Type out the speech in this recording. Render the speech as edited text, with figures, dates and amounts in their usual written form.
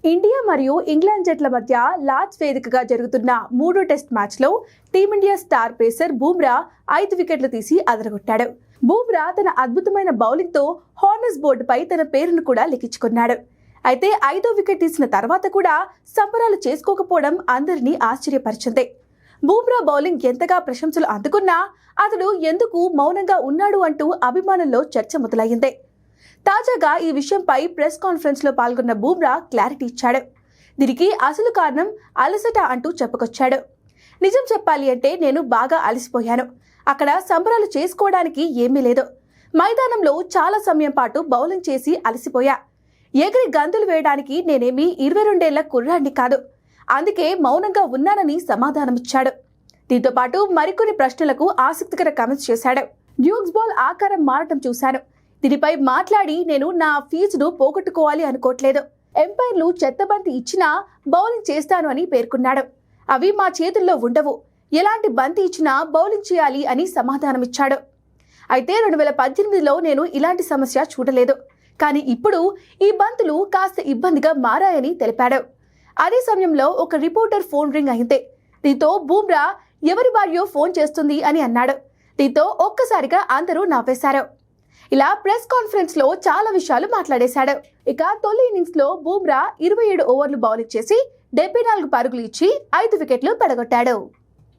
India మరియు England జట్ల మధ్య లార్డ్స్ వేదికగా జరుగుతున్న మూడో టెస్ట్ మ్యాచ్లో టీమిండియా స్టార్ పేసర్ బూమ్రా 5 వికెట్లు తీసి అదరగొట్టాడు. బూమ్రా తన అద్భుతమైన బౌలింగ్తో హార్నర్స్ బోర్డుపై తన పేరును కూడా లిఖించుకున్నాడు. అయితే 5వ వికెట్ తీసిన తర్వాత కూడా సంబరాలు చేసుకోకపోవడం అందరినీ ఆశ్చర్యపరిచింది. బూమ్రా బౌలింగ్ ఎంతగా ప్రశంసలు అందుకున్నా అతడు ఎందుకు మౌనంగా ఉన్నాడు అంటూ అభిమానుల్లో చర్చ మొదలయ్యింది. తాజాగా ఈ విషయంపై ప్రెస్ కాన్ఫరెన్స్ లో పాల్గొన్న బూమ్రా క్లారిటీ ఇచ్చాడు. దీనికి అసలు కారణం అలసట అంటూ చెప్పుకొచ్చాడు. నిజం చెప్పాలి అంటే నేను బాగా అలసిపోయాను. అక్కడ సంబరాలు చేసుకోవడానికి ఏమీ లేదు. మైదానంలో చాలా సమయం పాటు బౌలింగ్ చేసి అలసిపోయా. ఎగిరి గంతులు వేయడానికి నేనేమీ 22 ఏళ్ల కుర్రాడిని కాదు. అందుకే మౌనంగా ఉన్నానని సమాధానమిచ్చాడు. దీంతో పాటు మరికొన్ని ప్రశ్నలకు ఆసక్తికర కామెంట్స్ చేశాడు. డ్యూక్స్ బాల్ ఆకారం మారటం చూశాను. దీనిపై మాట్లాడి నేను నా ఫీజును పోగొట్టుకోవాలి అనుకోవట్లేదు. ఎంపైర్లు చెత్తబంతి ఇచ్చినా బౌలింగ్ చేస్తాను అని పేర్కొన్నాడు. అవి మా చేతుల్లో ఉండవు. ఎలాంటి బంతి ఇచ్చినా బౌలింగ్ చేయాలి అని సమాధానమిచ్చాడు. అయితే 2018లో నేను ఇలాంటి సమస్య చూడలేదు. కానీ ఇప్పుడు ఈ బంతులు కాస్త ఇబ్బందిగా మారాయని తెలిపాడు. అదే సమయంలో ఒక రిపోర్టర్ ఫోన్ రింగ్ అయింది. దీంతో బూమ్రా ఎవరి భార్యో ఫోన్ చేస్తుంది అని అన్నాడు. దీంతో ఒక్కసారిగా అందరూ నవ్వేశారు. ఇలా ప్రెస్ కాన్ఫరెన్స్ లో చాలా విషయాలు మాట్లాడేశాడు. ఇక తొలి ఇన్నింగ్స్ లో బూమ్రా 27 ఓవర్లు బౌలింగ్ చేసి 74 పరుగులు ఇచ్చి 5 వికెట్లు పడగొట్టాడు.